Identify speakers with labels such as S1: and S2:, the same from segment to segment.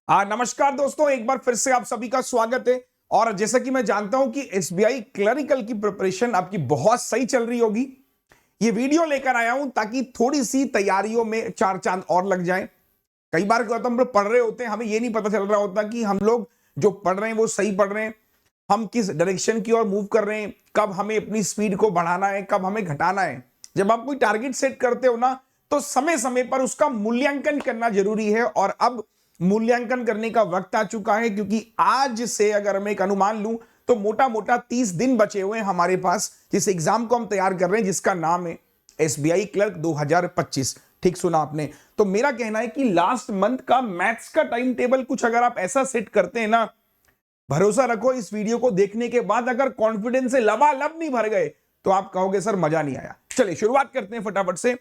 S1: नमस्कार दोस्तों, एक बार फिर से आप सभी का स्वागत है। और जैसा कि मैं जानता हूं कि एसबीआई क्लरिकल की प्रिपरेशन आपकी बहुत सही चल रही होगी। ये वीडियो लेकर आया हूं ताकि थोड़ी सी तैयारियों में चार चांद और लग जाएं। कई बार क्या होता है, हम लोग पढ़ रहे होते हैं, हमें ये नहीं पता चल रहा होता कि हम लोग जो पढ़ रहे हैं वो सही पढ़ रहे हैं, हम किस डायरेक्शन की ओर मूव कर रहे हैं, कब हमें अपनी स्पीड को बढ़ाना है, कब हमें घटाना है। जब आप कोई टारगेट सेट करते हो ना, तो समय समय पर उसका मूल्यांकन करना जरूरी है। और अब मूल्यांकन करने का वक्त आ चुका है, क्योंकि आज से अगर मैं एक अनुमान लूं तो मोटा मोटा 30 दिन बचे हुए हैं हमारे पास, जिस एग्जाम को हम तैयार कर रहे हैं, जिसका नाम है एसबीआई क्लर्क 2025। ठीक सुना आपने। तो मेरा कहना है कि लास्ट मंथ का मैथ्स का टाइम टेबल कुछ अगर आप ऐसा सेट करते हैं ना, भरोसा रखो इस वीडियो को देखने के बाद अगर कॉन्फिडेंस से लबालब नहीं भर गए तो आप कहोगे सर मजा नहीं आया। चलिए शुरुआत करते हैं फटाफट से।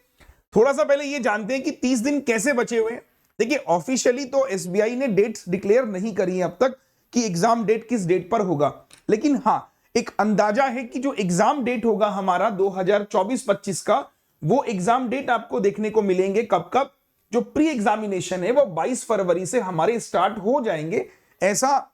S1: थोड़ा सा पहले ये जानते हैं कि 30 दिन कैसे बचे हुए हैं। देखिए, ऑफिशियली तो एसबीआई ने डेट्स डिक्लेयर नहीं करी है अब तक कि एग्जाम डेट किस डेट पर होगा, लेकिन हां एक अंदाजा है कि जो एग्जाम डेट होगा हमारा 2024-25 का, वो एग्जाम डेट आपको देखने को मिलेंगे कब कब। जो प्री एग्जामिनेशन है वो 22 फरवरी से हमारे स्टार्ट हो जाएंगे। ऐसा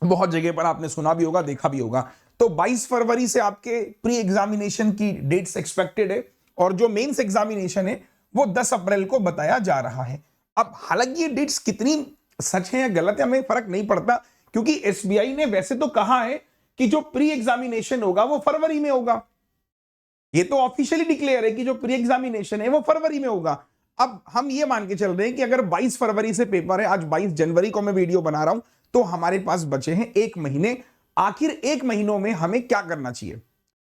S1: बहुत जगह पर आपने सुना भी होगा, देखा भी होगा। तो 22 फरवरी से आपके प्री एग्जामिनेशन की डेट्स एक्सपेक्टेड है, और जो मेंस एग्जामिनेशन है वो 10 अप्रैल को बताया जा रहा है। अब हालांकि ये डेट्स कितनी सच है या गलत है हमें फर्क नहीं पड़ता, क्योंकि एसबीआई ने वैसे तो कहा है कि जो प्री एग्जामिनेशन होगा वो फरवरी में होगा। ये तो ऑफिशियली डिक्लेयर है कि जो प्री एग्जामिनेशन है वो फरवरी में होगा। अब हम ये मान के चल रहे हैं कि अगर 22 फरवरी से पेपर है, आज 22 जनवरी को मैं वीडियो बना रहा हूं, तो हमारे पास बचे हैं 1 महीने। आखिर 1 महीनों में हमें क्या करना चाहिए,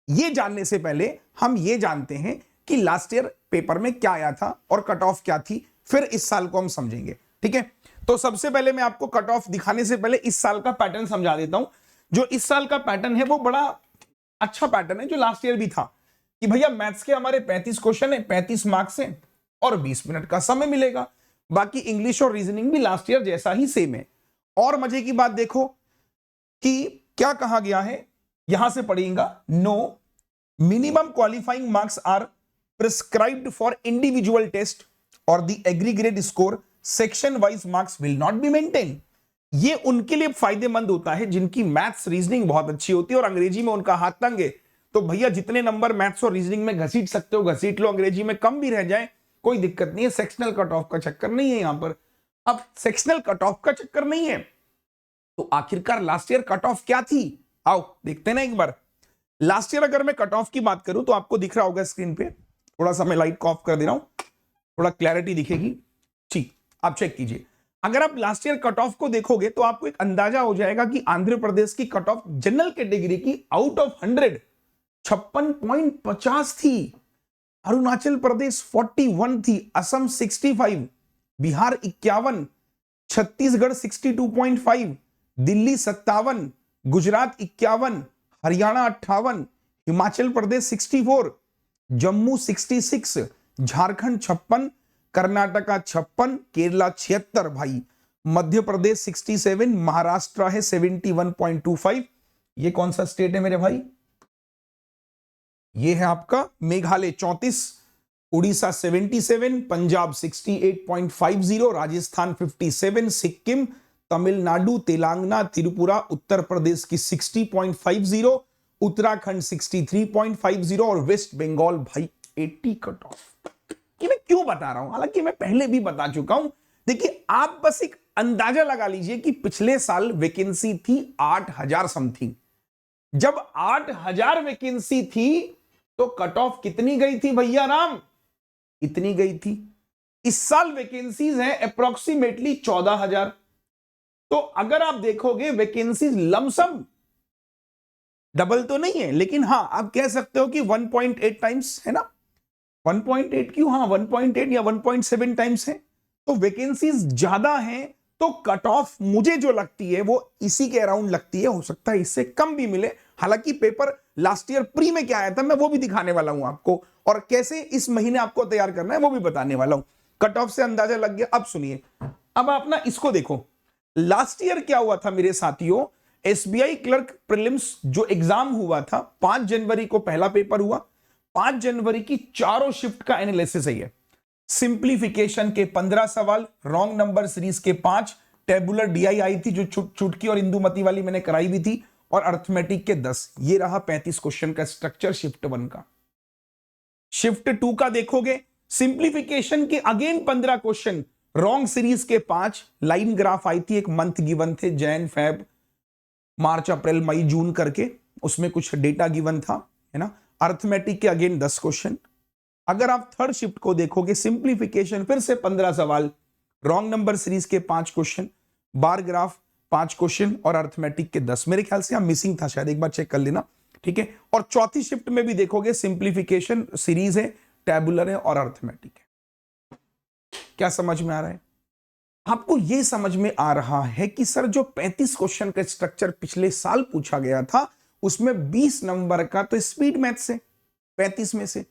S1: ये जानने से पहले हम ये जानते हैं कि लास्ट ईयर पेपर में क्या आया था और कट ऑफ क्या थी, फिर इस साल को हम समझेंगे। ठीक है, तो सबसे पहले मैं आपको कट ऑफ दिखाने से पहले इस साल का पैटर्न समझा देता हूं। जो इस साल का पैटर्न है वो बड़ा अच्छा पैटर्न है, जो लास्ट ईयर भी था कि भैया मैथ्स के हमारे 35 क्वेश्चन है, 35 मार्क्स है और 20 मिनट का समय मिलेगा। बाकी इंग्लिश और रीजनिंग भी लास्ट ईयर जैसा ही सेम है। और मजे की बात देखो कि क्या कहा गया है, यहां से पढ़ेगा, no minimum qualifying marks are prescribed for individual test और the aggregate score section wise marks will not be maintain. ये उनके लिए फायदेमंद होता है जिनकी मैथ्स रीजनिंग बहुत अच्छी होती है और अंग्रेजी में उनका हाथ तंग है। तो भैया जितने नंबर मैथ्स और रीजनिंग में घसीट सकते हो घसीट लो, अंग्रेजी में कम भी रह जाए कोई दिक्कत नहीं है। सेक्शनल कट ऑफ का चक्कर नहीं है यहां पर। अब सेक्शनल कट ऑफ का चक्कर नहीं है तो आखिरकार लास्ट ईयर कट ऑफ क्या थी, आओ देखते हैं ना एक बार। लास्ट ईयर अगर मैं कट ऑफ की बात करूं तो आपको दिख रहा होगा स्क्रीन पे, थोड़ा सा मैं लाइट को ऑफ कर दे रहा हूं, थोड़ा क्लैरिटी दिखेगी। ठीक, आप चेक कीजिए। अगर आप लास्ट ईयर कट ऑफ को देखोगे तो आपको एक अंदाजा हो जाएगा कि आंध्र प्रदेश की कट ऑफ जनरल कैटेगरी की आउट ऑफ 100 56.50 थी, अरुणाचल प्रदेश 41 थी, असम 65, बिहार 51, छत्तीसगढ़ 62.5, दिल्ली 57, गुजरात 51, हरियाणा 58, हिमाचल प्रदेश 64, जम्मू 66, झारखंड 56, कर्नाटका 56, केरला 76 भाई, मध्य प्रदेश 67, महाराष्ट्र है 71.25। ये कौन सा स्टेट है मेरे भाई, ये है आपका मेघालय 34, उड़ीसा 77, पंजाब 68.50, राजस्थान 57, सिक्किम, तमिलनाडु, तेलंगाना, त्रिपुरा, उत्तर प्रदेश की 60.50, उत्तराखंड 63.50 और वेस्ट बंगाल भाई 80 कट ऑफ। ये मैं क्यों बता रहा हूं, हालांकि मैं पहले भी बता चुका हूं। देखिए, आप बस एक अंदाजा लगा लीजिए कि पिछले साल वैकेंसी थी 8000 समथिंग। जब 8000 वैकेंसी थी तो कट ऑफ कितनी गई थी भैया राम, इतनी गई थी। इस साल वैकेंसीज है अप्रोक्सीमेटली 14000। तो अगर आप देखोगे वैकेंसीज लमसम डबल तो नहीं है, लेकिन हां आप कह सकते हो कि 1.8 टाइम्स है ना, 1.8 क्यों, हाँ 1.8 या 1.7 टाइम्स है। तो वैकेंसीज ज्यादा हैं, तो कट ऑफ मुझे जो लगती है वो इसी के अराउंड लगती है, हो सकता है इससे कम भी मिले। हालांकि पेपर लास्ट ईयर प्री में क्या आया था मैं वो भी दिखाने वाला हूं आपको, और कैसे इस महीने आपको तैयार करना है वो भी बताने वाला हूं। कट ऑफ से अंदाजा लग गया। अब सुनिए, अब आप ना इसको देखो, लास्ट ईयर क्या हुआ था मेरे साथियों। एसबीआई क्लर्क प्रीलिम्स जो एग्जाम हुआ था 5 जनवरी को पहला पेपर हुआ। 5 जनवरी की चारों शिफ्ट का एनालिसिस है ये। सिंप्लीफिकेशन के 15 सवाल, रॉन्ग नंबर सीरीज के 5, टेबुलर डीआई आई थी जो चुटकी और इंदुमती वाली मैंने कराई भी थी, और अर्थमेटिक के 10। ये रहा 35 क्वेश्चन का स्ट्रक्चर शिफ्ट 1 का। शिफ्ट 2 का देखोगे, सिंप्लीफिकेशन के अगेन 15 क्वेश्चन, रॉन्ग सीरीज के 5, लाइन ग्राफ आई थी, एक मंथ गिवन थे, जैन फेब मार्च अप्रैल मई जून करके, उसमें कुछ डेटा गिवन था, है ना। अर्थमेटिक के अगेन 10 क्वेश्चन। अगर आप थर्ड शिफ्ट को देखोगे, सिंप्लीफिकेशन फिर से 15 सवाल, रॉन्ग नंबर सीरीज के 5 क्वेश्चन, बार ग्राफ 5 क्वेश्चन और अर्थमेटिक के 10। मेरे ख्याल से यहां मिसिंग था शायद, एक बार चेक कर लेना, ठीक है। और चौथी शिफ्ट में भी देखोगे सिंप्लीफिकेशन सीरीज है, टैबुलर है और अर्थमेटिक है। क्या समझ में आ रहा है आपको? यह समझ में आ रहा है कि सर जो 35 क्वेश्चन का स्ट्रक्चर पिछले साल पूछा गया था, उसमें 20 नंबर का तो स्पीड मैथ से, 35 में से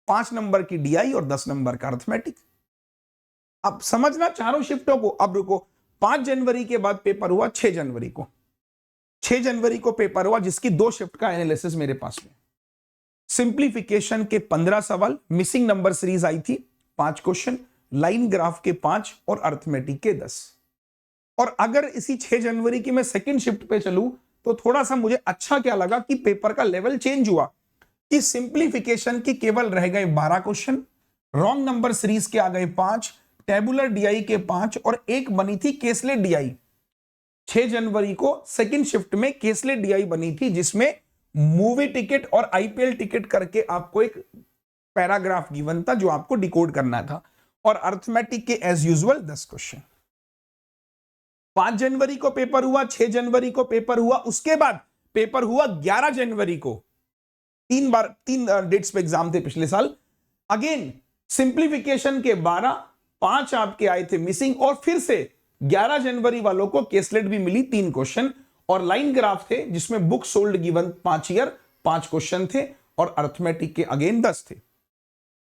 S1: 5 नंबर की डीआई और 10 नंबर का अर्थमेटिक। अब समझना चारों शिफ्टों को। अब रुको, 5 जनवरी के बाद पेपर हुआ 6 जनवरी को, 6 जनवरी को पेपर हुआ, जिसकी 2 शिफ्ट का एनालिसिस मेरे पास में। सिंप्लीफिकेशन के 15 सवाल, मिसिंग नंबर सीरीज आई थी 5 क्वेश्चन, लाइन ग्राफ के 5 और अर्थमेटिक के 10। और अगर इसी 6 जनवरी की मैं सेकंड शिफ्ट पे चलूं तो थोड़ा सा मुझे अच्छा क्या लगा कि पेपर का लेवल चेंज हुआ, कि सिंप्लीफिकेशन के केवल रह गए 12 क्वेश्चन, रॉन्ग नंबर सीरीज के आ गए 5, टेबुलर डीआई के 5 और एक बनी थी केसलेट डीआई। 6 जनवरी को सेकंड शिफ्ट में केसलेट डीआई बनी थी, जिसमें मूवी टिकट और आईपीएल टिकट करके आपको एक पैराग्राफ गिवन था जो आपको डिकोड करना था। और अर्थमेटिक के एज यूजुअल 10 क्वेश्चन। 5 जनवरी को पेपर हुआ, 6 जनवरी को पेपर हुआ, उसके बाद पेपर हुआ 11 जनवरी को। 3 डेट्स पे एग्जाम थे पिछले साल। अगेन सिंप्लीफिकेशन के 12, 5 आपके आए थे मिसिंग, और फिर से 11 जनवरी वालों को केसलेट भी मिली 3 क्वेश्चन, और लाइन ग्राफ थे जिसमें book sold given 5 year 5 question थे, और अर्थमेटिक के अगेन 10 थे।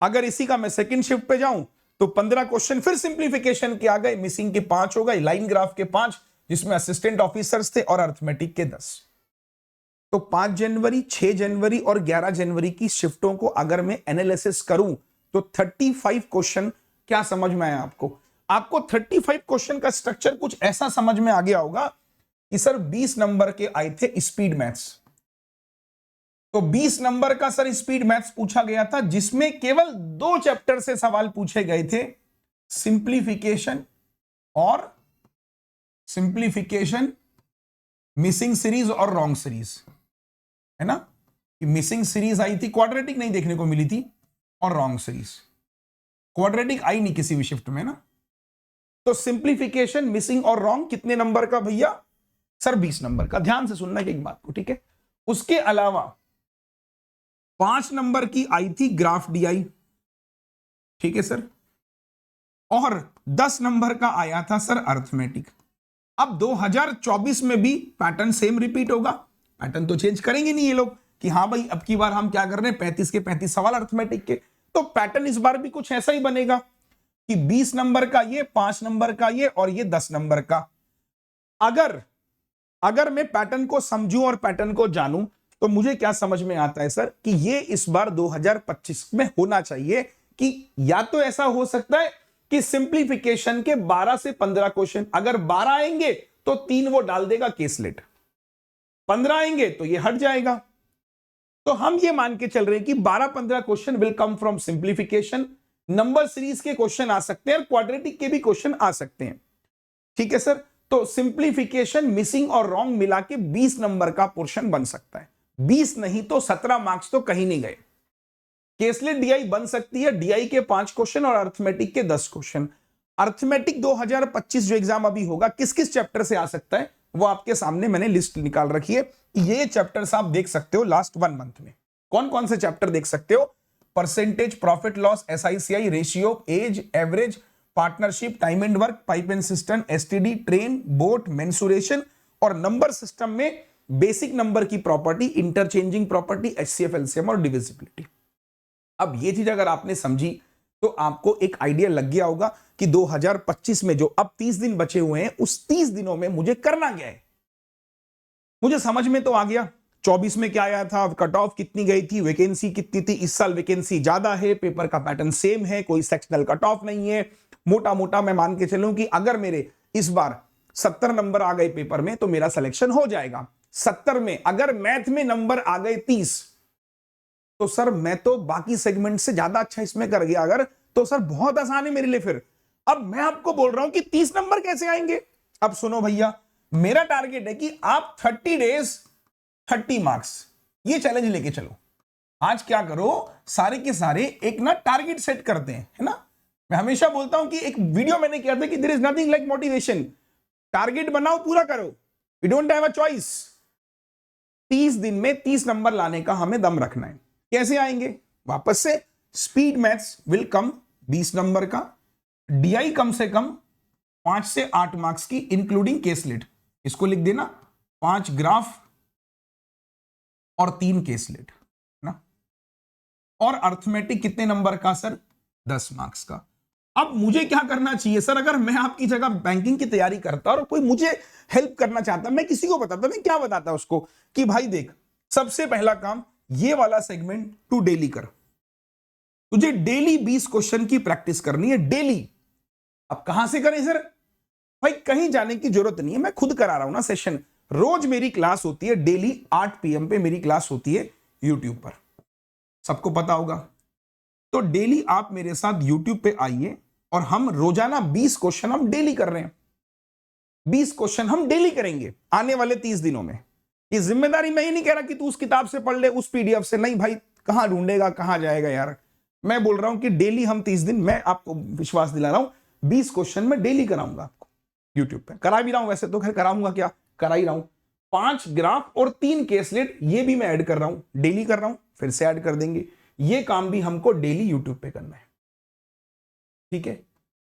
S1: अगर इसी का मैं सेकंड शिफ्ट पे जाऊं तो 15 क्वेश्चन फिर सिंप्लीफिकेशन के आ गए, मिसिंग के 5 हो गए, लाइन ग्राफ के 5 जिसमें असिस्टेंट ऑफिसर्स थे, और अर्थमेटिक के 10। तो 5 जनवरी, 6 जनवरी और 11 जनवरी की शिफ्टों को अगर मैं एनालिसिस करूं तो 35 क्वेश्चन क्या समझ में आया आपको? आपको 35 क्वेश्चन का स्ट्रक्चर कुछ ऐसा समझ में आ गया होगा कि सर 20 नंबर के आए थे स्पीड मैथ्स। तो 20 नंबर का सर स्पीड मैथ्स पूछा गया था, जिसमें केवल 2 चैप्टर से सवाल पूछे गए थे, सिंप्लीफिकेशन और सिंप्लीफिकेशन, मिसिंग सीरीज और रॉन्ग सीरीज, है ना। कि मिसिंग सीरीज आई थी, क्वाड्रेटिक नहीं देखने को मिली थी, और रॉन्ग सीरीज, क्वाड्रेटिक आई नहीं किसी भी शिफ्ट में ना। तो सिंप्लीफिकेशन, मिसिंग और रॉन्ग कितने नंबर का भैया? सर 20 नंबर का। ध्यान से सुनना एक बात को, ठीक है। उसके अलावा 5 नंबर की आई थी ग्राफ डीआई, ठीक है सर, और 10 नंबर का आया था सर अर्थमेटिक। अब 2024 में भी पैटर्न सेम रिपीट होगा, पैटर्न तो चेंज करेंगे नहीं ये लोग कि हाँ भाई अब की बार हम क्या कर रहे हैं, 35 के 35 सवाल अर्थमेटिक के। तो पैटर्न इस बार भी कुछ ऐसा ही बनेगा कि 20 नंबर का ये, 5 नंबर का ये, और ये 10 नंबर का। अगर मैं पैटर्न को समझूं और पैटर्न को जानूं तो मुझे क्या समझ में आता है सर, कि ये इस बार 2025 में होना चाहिए कि या तो ऐसा हो सकता है कि सिंप्लीफिकेशन के 12 से 15 क्वेश्चन, अगर 12 आएंगे तो 3 वो डाल देगा केसलेट, 15 आएंगे तो ये हट जाएगा। तो हम ये मान के चल रहे हैं कि 12-15 question will come from simplification. Number series के क्वेश्चन आ सकते हैं और क्वाड्रेटिक के भी क्वेश्चन आ सकते हैं, ठीक है सर। तो सिंप्लीफिकेशन, मिसिंग और रॉन्ग मिला के 20 नंबर का पोर्शन बन सकता है। 20 नहीं तो 17 मार्क्स तो कहीं नहीं गए। केसलेट डीआई बन सकती है, डीआई के 5 क्वेश्चन और अर्थमेटिक के 10 क्वेश्चन। अर्थमेटिक 2025 जो एग्जाम अभी होगा, किस किस चैप्टर से आ सकता है वो आपके सामने मैंने लिस्ट निकाल रखी है। ये चैप्टर्स आप देख सकते हो लास्ट 1 मंथ में। कौन कौन से चैप्टर देख सकते हो? Percentage, profit loss, SI CI, ratio, age, average, partnership, time and work, pipe and system, STD, train, boat, mensuration, और नंबर सिस्टम में बेसिक नंबर की property, interchanging property, HCF, LCM और डिविजिबिलिटी। अब ये चीज अगर आपने समझी तो आपको एक आइडिया लग गया होगा कि 2025 में जो अब 30 दिन बचे हुए हैं, उस 30 दिनों में मुझे करना क्या है। मुझे समझ में तो आ गया 24 में क्या आया था, कट ऑफ कितनी गई थी, वैकेंसी कितनी थी। इस साल वैकेंसी ज्यादा है, पेपर का पैटर्न सेम है, कोई सेक्शनल कट ऑफ नहीं है। मोटा मोटा मैं मान के चलूं कि अगर मेरे इस बार 70 नंबर आ गए पेपर में तो मेरा सिलेक्शन हो जाएगा। 70 में अगर मैथ में नंबर आ गए 30 तो सर मैं तो बाकी सेगमेंट से ज्यादा अच्छा इसमें कर गया अगर, तो सर बहुत आसान है मेरे लिए फिर। अब मैं आपको बोल रहा हूं कि 30 नंबर कैसे आएंगे। अब सुनो भैया, मेरा टारगेट है कि आप 30 डेज 30 मार्क्स ये चैलेंज लेके चलो। आज क्या करो, सारे के सारे एक ना टारगेट सेट करते हैं, है ना। मैं हमेशा बोलता हूं कि एक वीडियो मैंने किया था कि there is nothing like motivation. Target बनाओ, पूरा करो, we don't have a choice. 30 दिन में 30 नंबर लाने का हमें दम रखना है। कैसे आएंगे, वापस से speed maths will come 20 number का, डीआई कम से कम 5 से 8 मार्क्स की इंक्लूडिंग केसलेट, इसको लिख देना, 5 ग्राफ और 3 केसलेट ना। और अर्थमेटिक कितने नंबर का सर, 10 मार्क्स का। अब मुझे क्या करना चाहिए सर, अगर मैं आपकी जगह बैंकिंग की तैयारी करता और कोई मुझे हेल्प करना चाहता, मैं किसी को बताता, मैं क्या बताता उसको कि भाई देख, सबसे पहला काम ये वाला सेगमेंट तू डेली कर, तुझे डेली 20 क्वेश्चन की प्रैक्टिस करनी है डेली। अब कहां से करें सर, भाई कहीं जाने की जरूरत नहीं है, मैं खुद करा रहा हूं ना सेशन। रोज मेरी क्लास होती है डेली 8 PM पे मेरी क्लास होती है यूट्यूब पर, सबको पता होगा। तो डेली आप मेरे साथ यूट्यूब पे आइए और हम रोजाना 20 क्वेश्चन हम डेली कर रहे हैं। 20 क्वेश्चन हम डेली करेंगे आने वाले 30 दिनों में। ये जिम्मेदारी मैं ही नहीं कह रहा कि तू उस किताब से पढ़ ले, उस पीडीएफ से, नहीं भाई, कहां ढूंढेगा, कहां जाएगा यार। मैं बोल रहा हूं कि डेली हम 30 दिन, मैं आपको विश्वास दिला रहा हूं 20 क्वेश्चन मैं डेली कराऊंगा आपको यूट्यूब पे। करा भी रहा हूं वैसे तो, खैर कराऊंगा क्या, करा ही रहा हूं। 5 ग्राफ और 3 केसलेट ये भी मैं ऐड कर रहा हूं, डेली कर रहा हूं, फिर से ऐड कर देंगे। ये काम भी हमको डेली यूट्यूब पे करना है, ठीक है।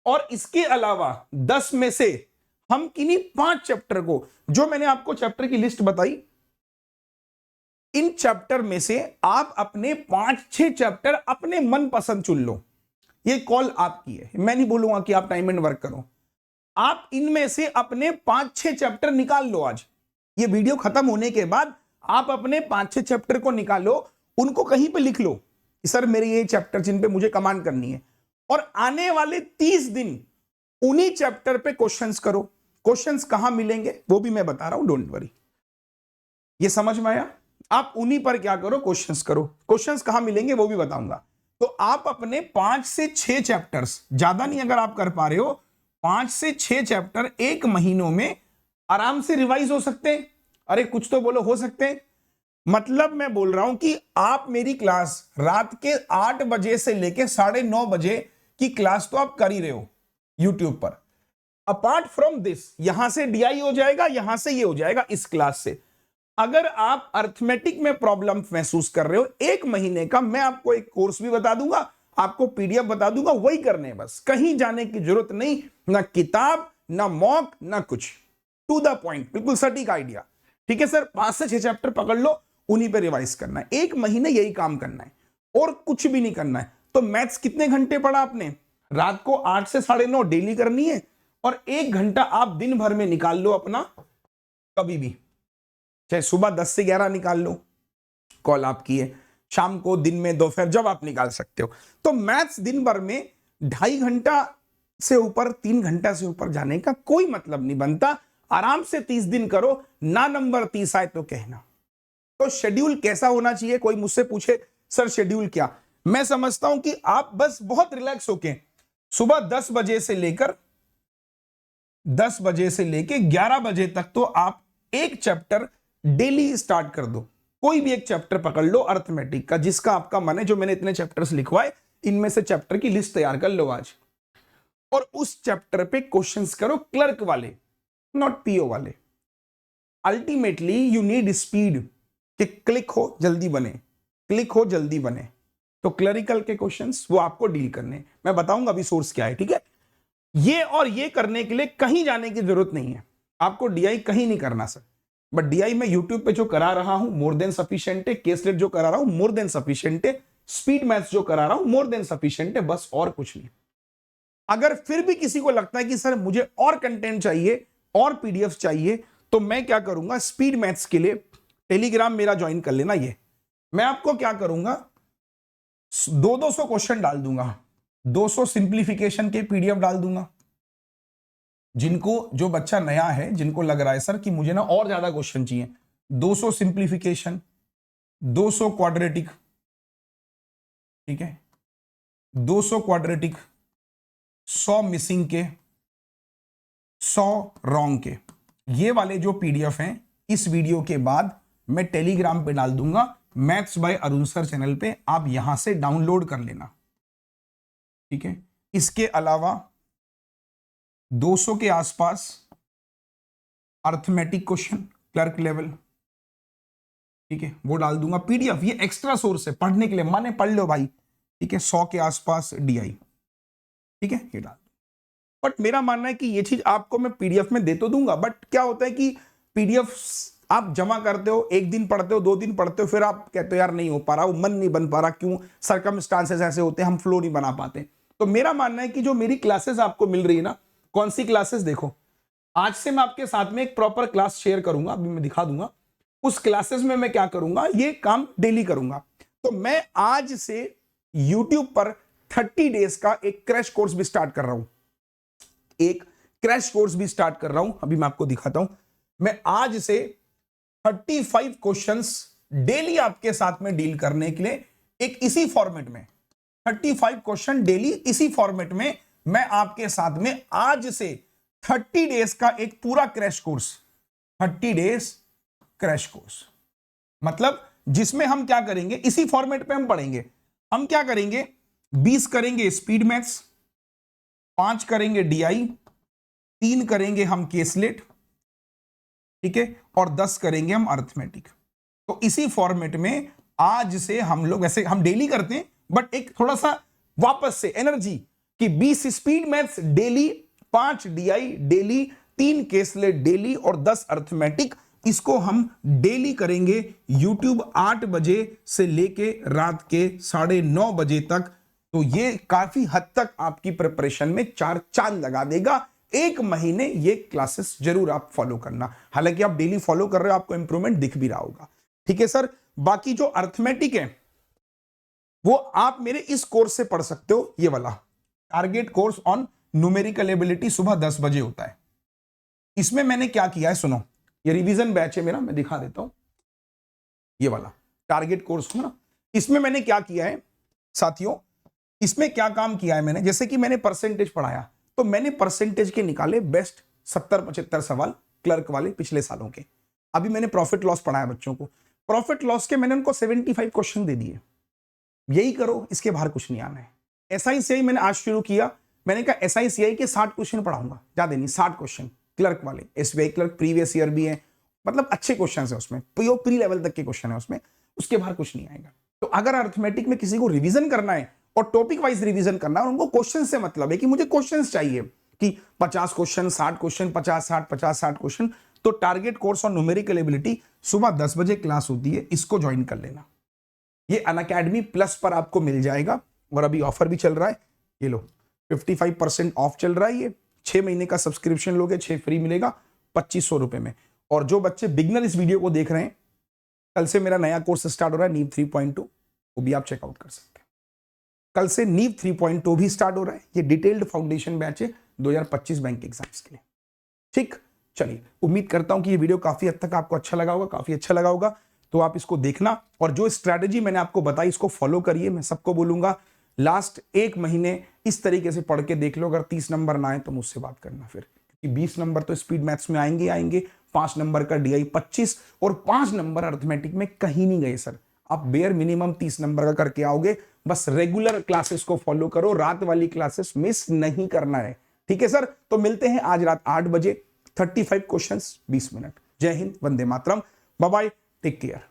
S1: और इसके अलावा 10 में से हम किन्हीं 5 चैप्टर को, जो मैंने आपको चैप्टर की लिस्ट बताई, इन चैप्टर में से आप अपने 5-6 चैप्टर अपने मन पसंद चुन लो। ये कॉल आपकी है, मैं नहीं बोलूंगा कि आप टाइम एंड वर्क करो। आप इनमें से अपने 5-6 चैप्टर निकाल लो। आज ये वीडियो खत्म होने के बाद आप अपने 5-6 चैप्टर को निकालो, उनको कहीं पे लिख लो कि सर मेरे ये चैप्टर जिन पे मुझे कमांड करनी है, और आने वाले 30 दिन उन्हीं चैप्टर पे क्वेश्चंस करो। क्वेश्चंस कहां मिलेंगे वो भी मैं बता रहा हूं, डोंट वरी। ये समझ में आया, आप उन्हीं पर क्या करो, क्वेश्चंस करो। क्वेश्चंस कहां मिलेंगे वो भी बताऊंगा। तो आप अपने 5 से 6 चैप्टर्स, ज्यादा नहीं अगर आप कर पा रहे हो, 5 से 6 चैप्टर 1 महीनों में आराम से रिवाइज हो सकते हैं। अरे कुछ तो बोलो, हो सकते हैं। मतलब मैं बोल रहा हूं कि आप मेरी क्लास रात के 8 बजे से लेके 9:30 बजे की क्लास तो आप कर ही रहे हो यूट्यूब पर। अपार्ट फ्रॉम दिस, यहां से डीआई हो जाएगा, यहां से ये हो जाएगा इस क्लास से। अगर आप अर्थमेटिक में प्रॉब्लम महसूस कर रहे हो, 1 महीने का मैं आपको एक कोर्स भी बता दूंगा, आपको पीडीएफ बता दूंगा, वही करने हैं बस, कहीं जाने की जरूरत नहीं, ना किताब, ना मॉक, ना कुछ, टू द पॉइंट, बिल्कुल सटीक आइडिया। ठीक है सर, 5 से 6 चैप्टर पकड़ लो, उन्हीं पे रिवाइज करना है, 1 महीने यही काम करना है और कुछ भी नहीं करना है। तो मैथ्स कितने घंटे पढ़ा आपने, रात को 8 से 9:30 डेली करनी है, और 1 घंटा आप दिन भर में निकाल लो अपना, कभी भी, चाहे सुबह 10 से 11 निकाल लो, कॉल आपकी है, शाम को, दिन में, दोपहर, जब आप निकाल सकते हो। तो मैथ्स दिन भर में 2.5 घंटा से ऊपर, 3 घंटा से ऊपर जाने का कोई मतलब नहीं बनता। आराम से 30 दिन करो, ना नंबर 30 आए तो कहना। तो शेड्यूल कैसा होना चाहिए, कोई मुझसे पूछे सर शेड्यूल क्या, मैं समझता हूं कि आप बस बहुत रिलैक्स होके सुबह 10 बजे से लेकर 11 बजे तक तो आप एक चैप्टर डेली स्टार्ट कर दो। कोई भी एक चैप्टर पकड़ लो अर्थमेटिक का, जिसका आपका मन है, जो मैंने इतने चैप्टर्स लिखवाए इनमें से चैप्टर की लिस्ट तैयार कर लो आज, और उस चैप्टर पे क्वेश्चंस करो, क्लर्क वाले, नॉट पीओ वाले। अल्टीमेटली यू नीड स्पीड, कि क्लिक हो जल्दी बने, क्लिक हो जल्दी बने। तो क्लरिकल के क्वेश्चंस वो आपको डील करने, मैं बताऊंगा अभी सोर्स क्या है, ठीक है। ये और ये करने के लिए कहीं जाने की जरूरत नहीं है, आपको डीआई कहीं नहीं करना सर। बट डीआई मैं यूट्यूब पे जो करा रहा हूं मोर देन सफिशिएंट है, केसलेट जो करा रहा हूं मोर देन सफिशिएंट है, स्पीड मैथ्स जो करा रहा हूं मोर देन सफिशिएंट है, बस और कुछ नहीं। अगर फिर भी किसी को लगता है कि सर मुझे और कंटेंट चाहिए और पीडीएफ चाहिए, तो मैं क्या करूंगा, स्पीड मैथ्स के लिए टेलीग्राम मेरा ज्वाइन कर लेना। ये मैं आपको क्या करूंगा, 200 क्वेश्चन डाल दूंगा, 200 सिंप्लीफिकेशन के पीडीएफ डाल दूंगा, जिनको, जो बच्चा नया है, जिनको लग रहा है सर कि मुझे ना और ज्यादा क्वेश्चन चाहिए, 200 सिंप्लीफिकेशन, 200 क्वाड्रेटिक, ठीक है, 200 क्वाड्रेटिक, 100 मिसिंग के, 100 रॉन्ग के, ये वाले जो पीडीएफ हैं इस वीडियो के बाद मैं टेलीग्राम पे डाल दूंगा, maths by Arun sir channel पे, आप यहां से डाउनलोड कर लेना, ठीक है। इसके अलावा 200 के आसपास अर्थमेटिक क्वेश्चन क्लर्क लेवल, ठीक है, वो डाल दूंगा पीडीएफ, ये एक्स्ट्रा सोर्स है पढ़ने के लिए, माने पढ़ लो भाई, ठीक है। 100 के आसपास डीआई, ठीक है, ये डाल। बट मेरा मानना है कि ये चीज आपको मैं पीडीएफ में दे तो दूंगा, बट क्या होता है कि पीडीएफ आप जमा करते हो, एक दिन पढ़ते हो, 2 दिन पढ़ते हो, फिर आप कहते हो यार नहीं हो पा रहा, वो मन नहीं बन पा रहा, क्यों, सर्कमस्टांसेस ऐसे होते हैं, हम फ्लो नहीं बना पाते। तो मेरा मानना है कि जो मेरी क्लासेस आपको मिल रही है ना, कौन सी क्लासेस, देखो आज से मैं आपके साथ में एक प्रॉपर क्लास शेयर करूंगा, अभी मैं दिखा दूंगा। उस क्लासेस में मैं क्या करूंगा, ये काम डेली करूंगा। तो मैं आज से YouTube पर 30 डेज का एक क्रैश कोर्स भी स्टार्ट कर रहा हूं, एक क्रैश कोर्स भी स्टार्ट कर रहा हूं, अभी मैं आपको दिखाता हूं। मैं आज से 35 क्वेश्चंस डेली आपके साथ में डील करने के लिए, एक इसी फॉर्मेट में 35 क्वेश्चन डेली इसी फॉर्मेट में मैं आपके साथ में आज से 30 डेज का एक पूरा crash course, 30 days crash course, मतलब जिसमें हम क्या करेंगे, इसी फॉर्मेट पे हम पढ़ेंगे। हम क्या करेंगे, 20 करेंगे स्पीड मैथ्स, 5 करेंगे डीआई, 3 करेंगे हम केसलेट, ठीक है, और 10 करेंगे हम अर्थमेटिक। तो इसी फॉर्मेट में आज से हम लोग, वैसे हम डेली करते हैं बट एक थोड़ा सा वापस से एनर्जी कि 20 speed maths daily, 5 DI daily, 3 caselet daily और 10 अर्थमेटिक, इसको हम डेली करेंगे YouTube 8 बजे से लेके रात के 9:30 बजे तक। तो ये काफी हद तक आपकी प्रिपरेशन में 4 चांद लगा देगा। एक महीने ये क्लासेस जरूर आप फॉलो करना, हालांकि आप डेली फॉलो कर रहे हो, आपको इंप्रूवमेंट दिख भी रहा होगा, ठीक है सर। बाकी जो अर्थमेटिक है वो आप मेरे इस कोर्स से पढ़ सकते हो, ये वाला target course on numerical ability, सुबह 10 बजे होता है। इसमें मैंने क्या किया है, सुनो, ये रिवीजन बैच है मेरा, मैं दिखा देता हूं, ये वाला टारगेट कोर्स ना, इसमें मैंने क्या किया है साथियों, इसमें क्या काम किया है मैंने, जैसे कि मैंने परसेंटेज पढ़ाया, तो मैंने परसेंटेज के निकाले बेस्ट 70-75 सवाल क्लर्क वाले पिछले सालों के। अभी मैंने प्रॉफिट लॉस पढ़ाया बच्चों को, प्रॉफिट लॉस के मैंने उनको 75 क्वेश्चन दे दिए, यही करो, इसके बाहर कुछ नहीं आना है। SICI मैंने आज शुरू किया, मैंने कहा SICI के 60 क्वेश्चन पढ़ाऊंगा, ज्यादा नहीं, 60 क्वेश्चन क्लर्क वाले, SBI क्लर्क प्रीवियस ईयर भी है, मतलब अच्छे क्वेश्चन है उसमें, प्री लेवल तक के क्वेश्चन है उसमें, उसके बाहर कुछ नहीं आएगा। तो अगर अर्थमेटिक में किसी को रिवीजन करना है और टॉपिक वाइज रिवीजन करना है, और उनको क्वेश्चन से मतलब है कि मुझे क्वेश्चन चाहिए कि 50 क्वेश्चन, 60 क्वेश्चन, 50-60 क्वेश्चन, तो target course on numerical ability सुबह 10 बजे क्लास होती है, इसको ज्वाइन कर लेना। ये अनअकैडमी प्लस पर आपको मिल जाएगा, और अभी ऑफर भी चल रहा है, ये लो 55% ऑफ चल रहा है। ये 6 महीने का सब्सक्रिप्शन लोगे 6 फ्री मिलेगा 2500 रुपए में। और जो बच्चे बिगनर इस वीडियो को देख रहे हैं, कल से मेरा नया कोर्स स्टार्ट हो रहा है नीव 3.2, वो भी आप चेकआउट कर सकते हैं। कल से नीव 3.2 भी स्टार्ट हो रहा है, ये डिटेल्ड फाउंडेशन बैच है 2025 बैंक एग्जाम्स के लिए, ठीक। चलिए, उम्मीद करता हूं कि ये वीडियो काफी हद तक आपको अच्छा लगा होगा, काफी अच्छा लगा होगा, तो आप इसको देखना, और जो स्ट्रैटेजी मैंने आपको बताई इसको फॉलो करिए। मैं सबको बोलूंगा लास्ट 1 महीने इस तरीके से पढ़ के देख लो, अगर 30 नंबर ना आए तो मुझसे बात करना फिर, क्योंकि 20 नंबर तो स्पीड मैथ्स में आएंगे, 5 नंबर का डीआई 25 और 5 नंबर अर्थमेटिक में कहीं नहीं गए सर। आप बेयर मिनिमम 30 नंबर का करके आओगे, बस रेगुलर क्लासेस को फॉलो करो, रात वाली क्लासेस मिस नहीं करना है, ठीक है सर। तो मिलते हैं आज रात 8 बजे, 35 क्वेश्चंस 20 मिनट। जय Hind, Vande Mataram, bye bye, take care.